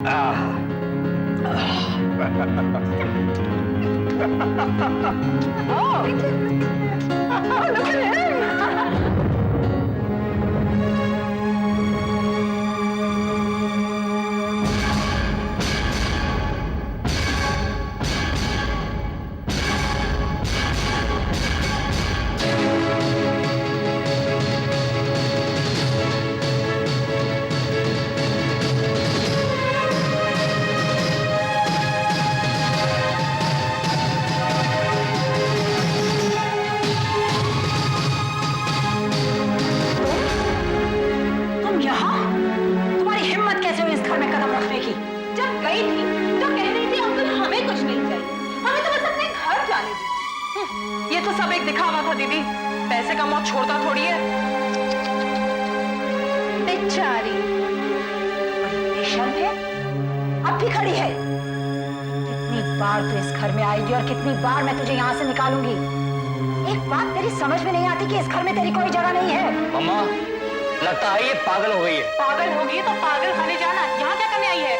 Look at him! ये तो सब एक दिखावा था दीदी, पैसे का मौत छोड़ता थोड़ी है। बेचारी पेशेंट है, अब भी खड़ी है। कितनी बार तू इस घर में आएगी और कितनी बार मैं तुझे यहाँ से निकालूंगी। एक बात तेरी समझ में नहीं आती कि इस घर में तेरी कोई जगह नहीं है। मम्मा, लगता है ये पागल हो गई है। पागल होगी तो पागल खाने जाना, यहाँ क्या करने आई है?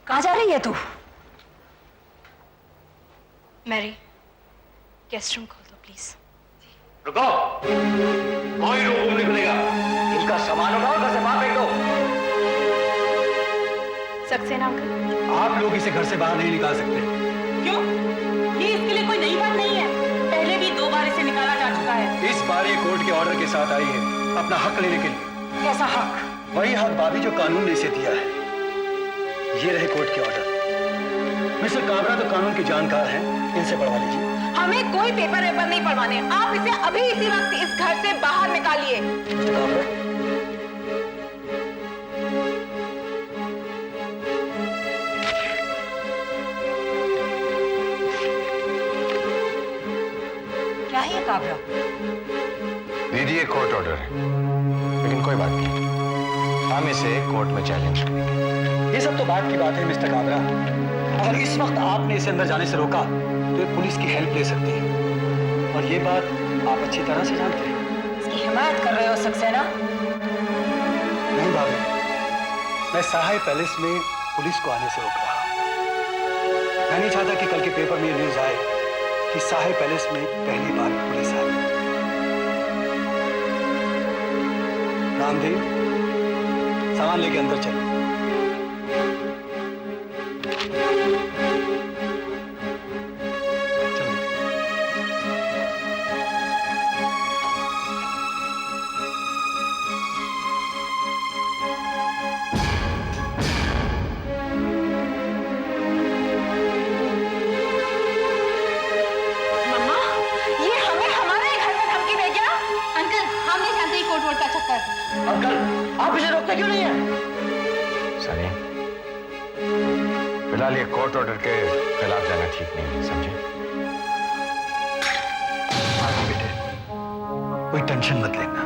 कहाँ जा रही है तू? मैरी, गेस्ट रूम खोल दो प्लीज। रुको, कोई रूम नहीं खुलेगा। इनका सामान उठाओ, घर से बाहर फेंक दो। सक्सेना अंकल, आप लोग इसे घर से बाहर नहीं निकाल सकते। क्यों? ये इसके लिए कोई नई बात नहीं है, पहले भी 2 बार इसे निकाला जा चुका है। इस बार ये कोर्ट के ऑर्डर के साथ आई है अपना हक लेने के लिए। कैसा हक? वही हक भाभी जो कानून ने इसे दिया है। ये रहे कोर्ट के ऑर्डर। मिस्टर काबरा तो कानून के जानकार हैं, इनसे पढ़वा लीजिए। हमें कोई पेपर वेपर नहीं पढ़वाने, आप इसे अभी इसी वक्त इस घर से बाहर निकालिए। मिस्टर काबरा, क्या है ये काबरा? दीदी ये कोर्ट ऑर्डर है, लेकिन कोई बात नहीं, हम इसे कोर्ट में चैलेंज करेंगे। ये सब तो बात की बात है मिस्टर काबरा। अगर इस वक्त आपने इसे अंदर जाने से रोका तो ये पुलिस की हेल्प ले सकती है, और ये बात आप अच्छी तरह से जानते हैं। इसकी हिमायत कर रहे हो सक्सेना? नहीं भाभी, मैं सहाय पैलेस में पुलिस को आने से रोक रहा। मैं नहीं चाहता कि कल के पेपर में ये न्यूज आए कि सहाय पैलेस में पहली बार पुलिस आई। रामदेव, सामान लेके अंदर चलो। अंकल, आप इसे रोकते क्यों नहीं है? सनी, फिलहाल ये कोर्ट ऑर्डर के खिलाफ जाना ठीक नहीं है, समझे? बेटे, कोई टेंशन मत लेना,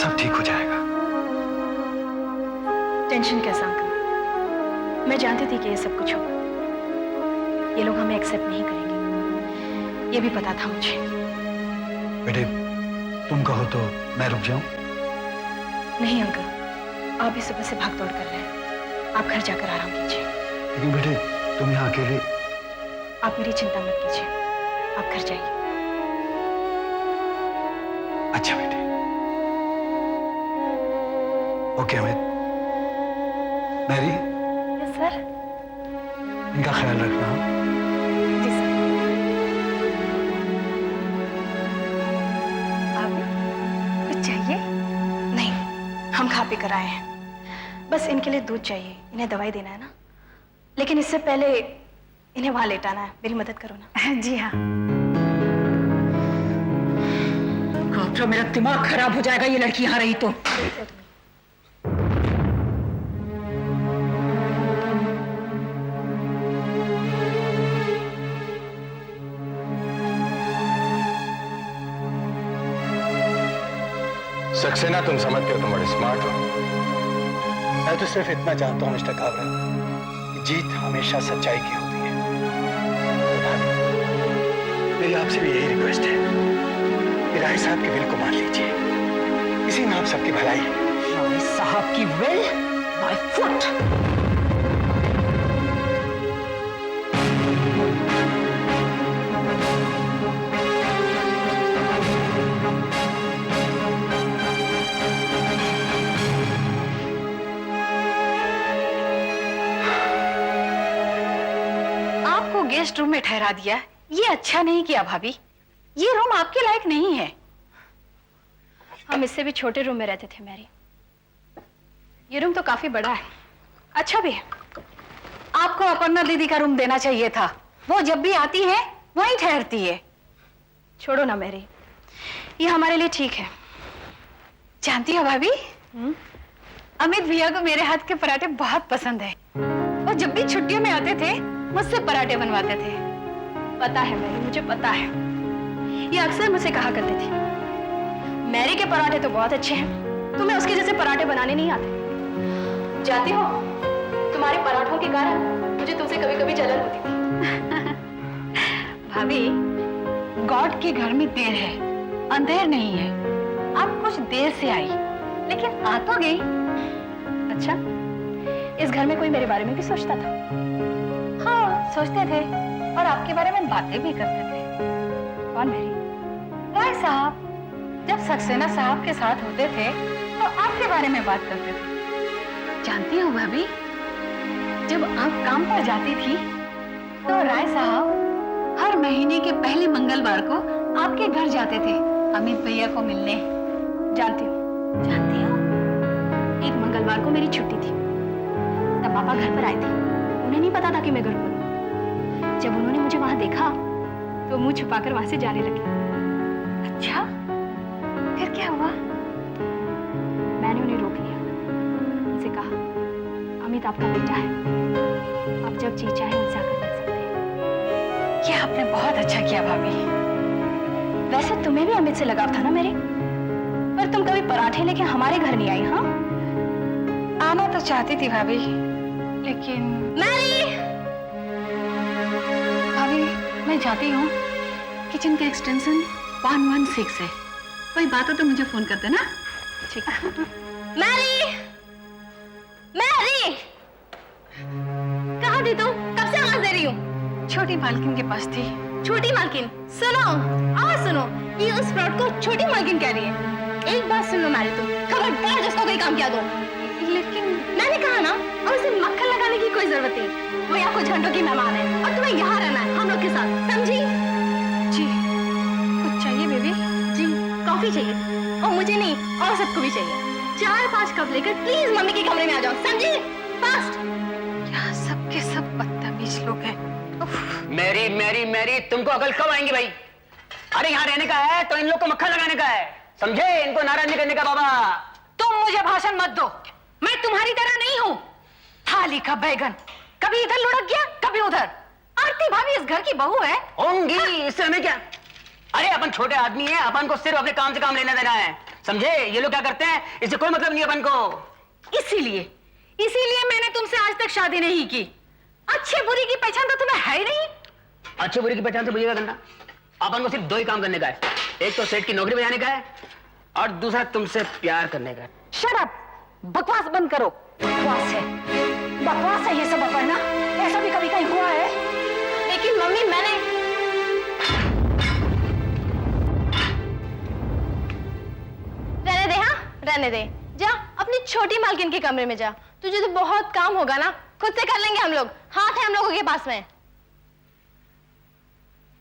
सब ठीक हो जाएगा। टेंशन कैसा अंकल? मैं जानती थी कि ये सब कुछ होगा। ये लोग हमें एक्सेप्ट नहीं करेंगे, ये भी पता था मुझे। बेटे, तुम कहो तो मैं रुक जाऊं? नहीं अंकल, आप भी सुबह से भाग दौड़ कर रहे हैं, आप घर जाकर आराम कीजिए। लेकिन बेटे, तुम यहाँ अकेले। आप मेरी चिंता मत कीजिए, आप घर जाइए। अच्छा बेटे। Okay Amit. Mary, yes sir. इनका ख्याल रखना। जी सर। आप कुछ चाहिए? नहीं, हम खा पी कर आए हैं, बस इनके लिए दूध चाहिए, इन्हें दवाई देना है ना, लेकिन इससे पहले इन्हें वहां लेटाना है। मेरी मदद करो ना। जी हाँ। काबरा, मेरा दिमाग खराब हो जाएगा ये लड़की यहाँ रही तो। सक्सेना, तुम समझते हो तुम बड़े स्मार्ट हो। मैं तो सिर्फ इतना जानता हूं मिस्टर काबरा कि जीत हमेशा सच्चाई की होती है। मेरी आपसे भी यही रिक्वेस्ट है कि राय साहब के विल को मान लीजिए, इसी में आप सबकी भलाई है। राय साहब की विल बाय फुट। आपको गेस्ट रूम में ठहरा दिया, ये अच्छा नहीं किया भाभी। ये रूम आपके लायक नहीं है। हम इससे भी छोटे रूम में रहते थे मैरी। ये रूम तो काफी बड़ा है, अच्छा भी है। आपको अपर्णा दीदी का रूम देना चाहिए था। वो जब भी आती है वहीं ठहरती है। छोड़ो ना मैरी, ये हमारे लिए ठीक है। जानती हो भाभी, अमित भैया को मेरे हाथ के पराठे बहुत पसंद है। वो जब भी छुट्टियों में आते थे मुझसे पराठे बनवाते थे। पता है मैरी, मुझे पता है। ये अक्सर मुझसे कहा करते थे, मैरी के पराठे तो बहुत अच्छे हैं, तुम्हें उसके जैसे पराठे बनाने नहीं आते। जानती हो, तुम्हारे पराठों के कारण मुझे तुमसे कभी कभी जलन होती थी। भाभी, गॉड के घर में देर है, अंधेर नहीं है। आप कुछ देर से आई, लेकिन आ तो गई। अच्छा, इस घर में कोई मेरे बारे में भी सोचता था? हाँ, सोचते थे, और आपके बारे में बातें भी करते थे। कौन मेरी? राय साहब। जब सक्सेना साहब के साथ होते थे तो आपके बारे में बात करते थे। जानती हो भाभी, जब आप काम पर जाती थी तो राय साहब हर महीने के पहले मंगलवार को आपके घर जाते थे अमित भैया को मिलने। जानती हो एक मंगलवार को मेरी छुट्टी थी, तब पापा घर पर आए थे। उन्हें नहीं पता था कि मैं घर पर हूं। जब उन्होंने मुझे वहां देखा तो मुंह छुपाकर वहां से जाने लगे। अच्छा, फिर क्या हुआ? मैंने उन्हें रोक लिया, उनसे कहा, अमित आपका बेटा है, आप जब जी चाहे उनसे आकर मिल सकते हैं। ये आपने बहुत अच्छा किया भाभी। वैसे तुम्हें भी अमित से लगाव था ना मेरे, पर तुम कभी पराठे लेके हमारे घर नहीं आई। हाँ, आना तो चाहती थी भाभी, लेकिन मैरी। भाभी, मैं जाती हूँ। किचन का एक्सटेंशन 116 है, कोई बात हो तो मुझे फोन कर देना। ठीक है। मैरी, मैरी, कहाँ थी तुम? कब से आवाज दे रही हूँ? छोटी मालकिन के पास थी। छोटी मालकिन? सुनो, आवाज सुनो, ये उस फ्रॉड को छोटी मालकिन कह रही है। एक बात सुन लो मैरी, तुम खबरदार जिसको कोई काम किया दो। लेकिन मैंने कहा ना, अब इसे मक्खन लगाने की कोई जरूरत नहीं। वो यहाँ कुछ घंटों की मेहमान है और तुम्हें यहाँ रहना है हम लोग के साथ, समझी? जी। कुछ चाहिए बेबी? जी, कॉफी चाहिए, और मुझे नहीं, और सबको भी चाहिए। 4-5 कप लेकर प्लीज मम्मी के कमरे में आ जाओ, समझी? फास्ट। यहाँ सबके सब बदतमीज लोग हैं। मैरी मैरी मैरी, तुमको अकल कब आएंगी भाई? अरे यहाँ रहने का है तो इन लोग को मक्खन लगाने का है, समझे? इनको नाराज नहीं करने का। बाबा, तुम मुझे भाषण मत दो, मैं तुम्हारी तरह नहीं हूँ। थाली का बैगन, कभी इधर लुढ़क गया कभी उधर। आरती भाभी इस घर की बहू है। होंगी, इससे हमें क्या? अरे अपन छोटे आदमी हैं, अपन को सिर्फ अपने काम से काम लेना देना है, समझे? ये लोग क्या करते हैं इससे कोई मतलब नहीं अपन को। इसीलिए मैंने तुमसे आज तक शादी नहीं की। अच्छे बुरी की पहचान तो तुम्हें है ही नहीं। अच्छे बुरी की पहचान से बुझेगा करना। अपन को सिर्फ 2 ही काम करने का है, एक तो सेठ की नौकरी बजाने का है, और दूसरा तुमसे प्यार करने का है। शट अप, बकवास बंद करो। बकवास है ये सब अपर्णा, ऐसा भी कभी कहीं हुआ है? लेकिन मम्मी, मैंने रहने दे। हाँ, रहने दे। जा अपनी छोटी मालकिन के कमरे में जा। तुझे तो बहुत काम होगा ना, खुद से कर लेंगे हम लोग। हाथ है हम लोगों के पास में।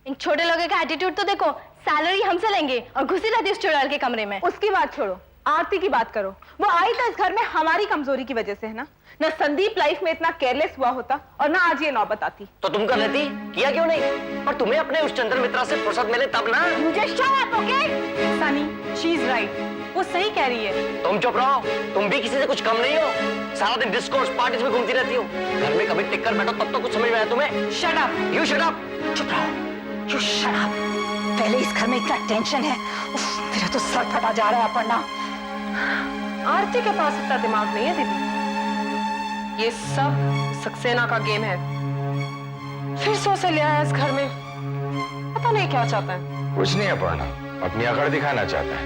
इन छोटे लोगों का एटीट्यूड तो देखो, सैलरी हमसे लेंगे और घुसी रहती उस चुड़ैल के कमरे में। उसकी बात छोड़ो, आरती की बात करो। वो आई तो इस घर में हमारी कमजोरी की वजह से है ना। न संदीप लाइफ में इतना केयरलेस हुआ होता और ना आज ये नौबत आती। तो तुम कर लेती, किया क्यों नहीं? पर तुम्हें अपने उस चंद्र मित्रा से फुर्सत मिले तब ना। मुझे shut up, okay? Sunny, she is right, वो सही कह रही है। तुम चुप रहो, तुम भी किसी से कुछ कम नहीं हो। सारा दिन डिस्कोर्स पार्टीज में घूमती रहती हो। घर में कभी टिक कर बैठो तब तो कुछ समझ में आया तुम्हें? Shut up, you shut up. चुप रहो, यू शट अप। पहले इस घर में इतना टेंशन है, उफ, मेरा तो सर फटा जा रहा है अपर्णा। आरती के पास इतना दिमाग नहीं है दीदी। ये सब सक्सेना का गेम है। फिर से उसे ले आया इस घर में, पता नहीं क्या चाहता है। कुछ नहीं अपर्णा, अपनी अकड़ दिखाना चाहता है।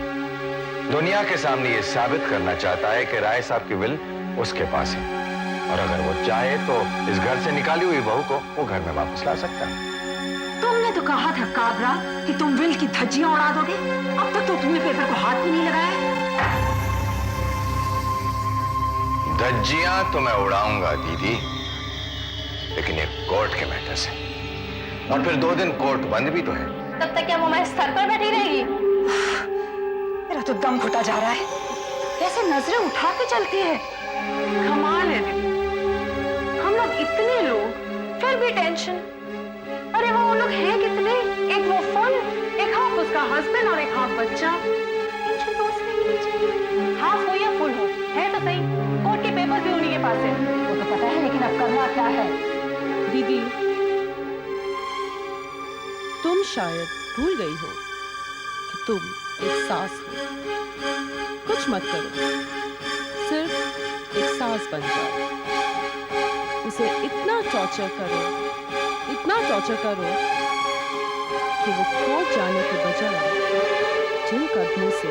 दुनिया के सामने ये साबित करना चाहता है कि राय साहब की विल उसके पास है, और अगर वो चाहे तो इस घर से निकाली हुई बहू को वो घर में वापस ला सकता है। तुमने तो कहा था काबरा कि तुम विल की धज्जियां उड़ा दोगे। अब तक तो तुमने पेपर को हाथ भी नहीं लगाया। धज्जियां तो मैं उड़ाऊंगा दीदी, लेकिन एक कोर्ट के मैटर से, और फिर 2 दिन कोर्ट बंद भी तो है। तब तक क्या वो मेरे सर पर बैठी रहेगी? मेरा तो दम घुटा जा रहा है। कैसे नजरें उठा के चलती है। कमाल है दीदी, हम लोग इतने लोग फिर भी टेंशन। अरे वो लोग हैं कितने, एक वो फुल, एक हाफ उसका हस्बैंड और एक हाफ बच्चा। टेंशन तो उसमें ही नहीं चाहिए। हाफ हो या फुल हो, है तो सही, कोर्ट के पेपर भी उन्हीं के पास है। वो तो पता है, लेकिन अब करना क्या है? दीदी, तुम शायद भूल गई हो कि तुम एक सास हो। कुछ मत करो, सिर्फ एक सास बन जाओ। उसे इतना टॉर्चर करो कि वो कोर्ट जाने के बजाय जिन कदमों से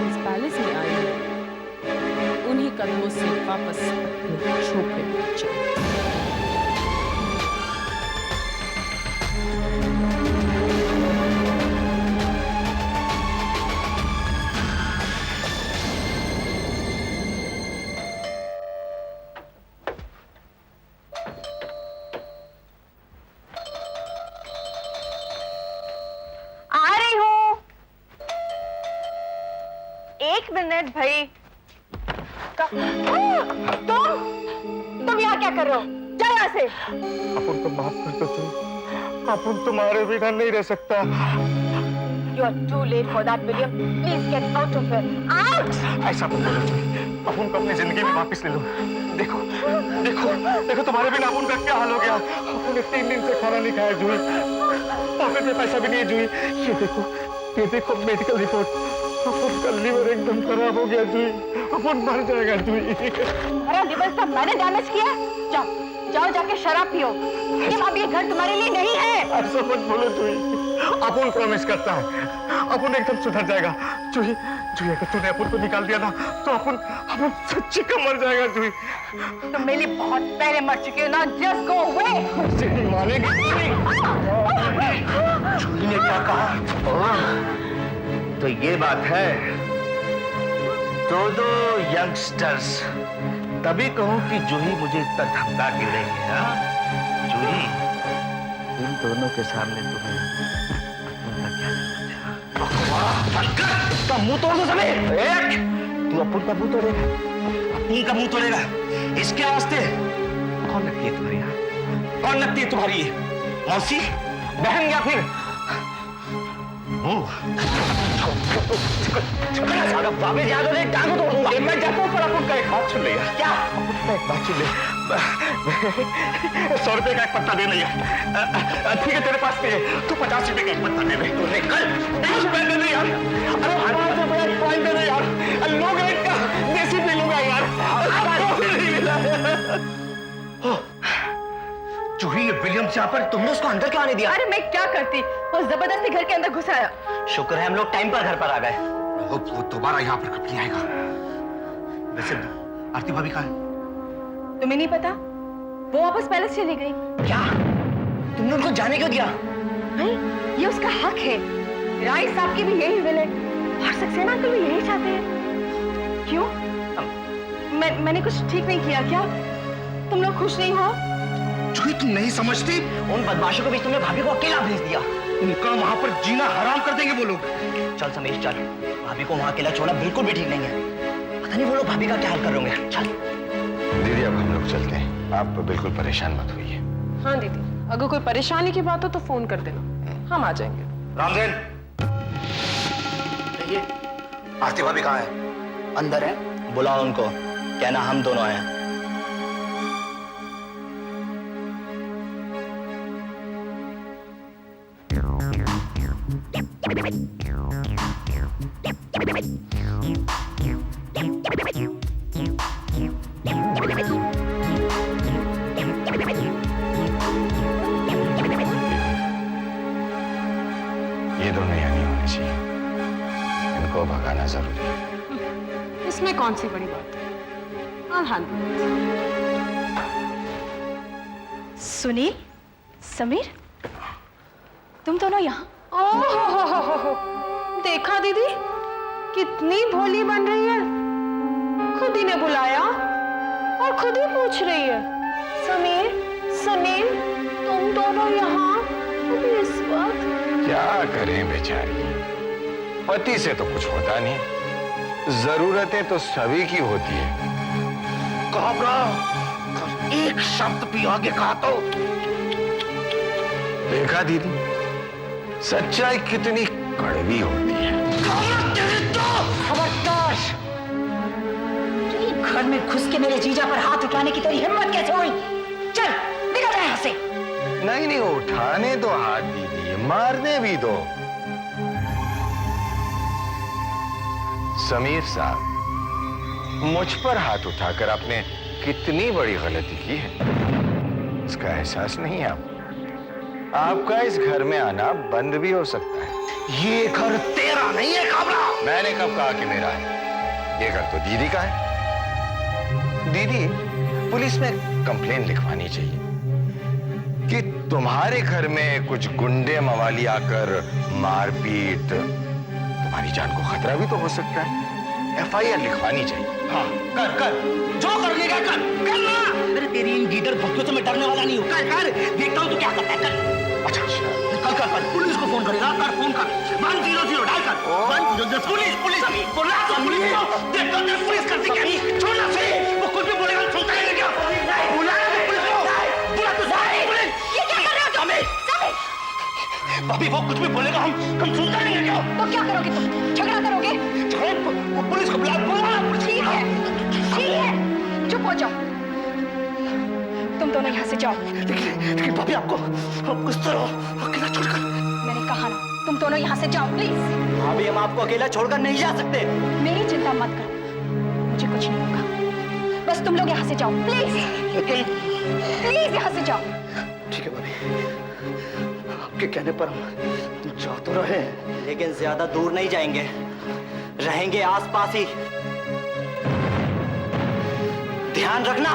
इस पैलेस में आई है, उन्हीं कदमों से वापस अपने झोंपड़े में चले। एक मिनट भाई। तुम यहाँ क्या कर रहे हो? जाओ यहाँ से। अपन को माफ कर दो तुम, अपन तुम्हारे बिना नहीं रह सकता। You are too late for that, William. Please get out of here. Out! ऐसा मत बोलो तुम, अपन को अपनी जिंदगी में वापस ले लो। देखो देखो देखो तुम्हारे बिना अपन का क्या हाल हो गया। अपन ने 3 दिन से खाना नहीं खाया जूही, पॉकेट में पैसा भी नहीं है जूही। ये देखो मेडिकल रिपोर्ट, अपन का लिवर एकदम खराब हो गया जूही, अपन मर जाएगा जूही। अरे लिवर सब मैंने डैमेज किया। जाओ जाओ जाके शराब पियो। अब ये घर तुम्हारे लिए नहीं है। ऐसा मत बोलो जूही, अपन प्रॉमिस करता है अपन एकदम सुधर जाएगा। जूही जूही, अगर तूने अपन को निकाल दिया ना तो अपन सच्ची का मर जाएगा जूही। तुम मेरे लिए बहुत पहले मर चुके हो ना। Just go away. नहीं मानेगी जूही ने क्या कहा? तो ये बात है, दो यंगस्टर्स, तभी कहूं कि जूही मुझे इतना धमका क्यों रही है। हाँ? जूही, इन दोनों के सामने तुम्हें का मुंह तोड़ दो समय। तू अपन का मुंह तोड़ेगा, अपनी का मुंह तोड़ेगा, इसके वास्ते कौन लगती है तुम्हारी? कौन लगती है तुम्हारी? मौसी, बहन या फिर वापस याद हो टांग तोड़ दूंगा। मैं जाता हूँ पर अपन का एक हाथ छू लेगा। क्या? अपन का एक बात छू ले। 100 रुपए का एक पत्ता दे नहीं है। ठीक है तेरे पास नहीं है तो 50 रुपए का एक पत्ता दे दे। तूने कल 20 रुपए दे दे यार। अरे 5 रुपए एक फाइन दे दे यार। लोग रेट का देसी पी लूंगा यार। जूही, ये विलियम से पर तुमने उसको अंदर क्यों आने दिया? अरे मैं क्या करती, वो जबरदस्ती घर के अंदर घुसाया। शुक्र है हम लोग टाइम पर घर पर आ गए। वो दोबारा यहाँ पर कब नहीं आएगा। वैसे आरती भाभी कहाँ है? तुम्हें नहीं पता, वो वापस पैलेस चली गई। क्या तुमने उनको जाने क्यों दिया? नहीं, ये उसका हक है। राय साहब की भी यही विल है और सक्सेना अंकल भी यही चाहते हैं। क्यों? मैंने कुछ ठीक नहीं किया क्या? तुम लोग खुश नहीं हो? जूही, तुम नहीं समझती, उन बदमाशों को भी तुमने भाभी को अकेला भेज दिया। उनका वहां पर जीना हराम कर देंगे वो लोग। चल समीर चल, भाभी को वहां अकेला छोड़ना बिल्कुल भी ठीक नहीं है। पता नहीं वो लोग भाभी का क्या हाल कर रहे होंगे। चल दीदी, अब हम लोग चलते हैं, आप बिल्कुल परेशान मत होइए। हाँ दीदी, अगर कोई परेशानी की बात हो तो फोन कर देना, हम आ जाएंगे। रामदेन, आरती भाभी कहाँ है? अंदर है, बुलाओ उनको, कहना हम दोनों आए हैं। जरूरी है। इसमें कौन सी बड़ी बात है? I'll handle it. Sunil, Sameer, तुम दोनों यहाँ? ओहो, देखा दीदी कितनी भोली बन रही है। खुद ही ने बुलाया और खुद ही पूछ रही है, समीर, सुनील, तुम दोनों यहाँ अभी इस वक्त? क्या करें बेचारी, पति से तो कुछ होता नहीं, जरूरतें तो सभी की होती है। घबरा, एक शब्द भी आगे कहा तो देखा दीदी, सच्चाई कितनी कड़वी होती है। खबरदार! ये घर में घुस के मेरे जीजा पर हाथ उठाने की तेरी हिम्मत कैसे हुई? चल निकल जा यहाँ से। नहीं नहीं, उठाने दो हाथ दीदी, मारने भी दो। समीर साहब, मुझ पर हाथ उठाकर आपने कितनी बड़ी गलती की है, इसका एहसास नहीं है आपको? आपका इस घर में आना बंद भी हो सकता है। ये घर तेरा नहीं है घबरा। मैंने कब कहा कि मेरा है? ये घर तो दीदी का है। दीदी, पुलिस में कंप्लेन लिखवानी चाहिए कि तुम्हारे घर में कुछ गुंडे मवाली आकर मारपीट, तुम्हारी जान को खतरा भी तो हो सकता है। FIR लिखवानी चाहिए। हाँ, कर जो करने का कर ना। अरे तेरी इन गीदड़ भक्तों से मैं डरने वाला नहीं हूँ। कर देखता हूँ तू क्या करता है। कर। अच्छा कर पुलिस को फोन करेगा। कर फोन कर 100 डाल कर 100 पुलिस अभी बोला तो पुलिस को देखता हूँ पुलिस करती क्या। छोड़ ना सही, वो कुछ भी बोलेगा सुनता है क्या? बुला पुलिस को, बुला तो पुलिस। ये क्या कर रहे हो तुम? समीर! भाभी वो कुछ भी बोलेगा हम सुनता नहीं है क्या? तो क्या करोगे तुम? झगड़ा करोगे? पुलिस को बुला। ठीक है, चुप हो जाओ। तुम दोनों यहाँ से जाओ। लेकिन भाभी आपको कुछ तरह अकेला छोड़कर। मैंने कहा ना, तुम दोनों यहाँ से जाओ प्लीज। भाभी हम आपको अकेला छोड़कर नहीं जा सकते। मेरी चिंता मत करो, मुझे कुछ नहीं होगा। बस तुम लोग यहाँ से जाओ प्लीज। प्लीज यहाँ से जाओ। ठीक है भाभी, आपके कहने पर हम जा तो रहे हैं, लेकिन ज्यादा दूर नहीं जाएंगे, रहेंगे आसपास ही। ध्यान रखना।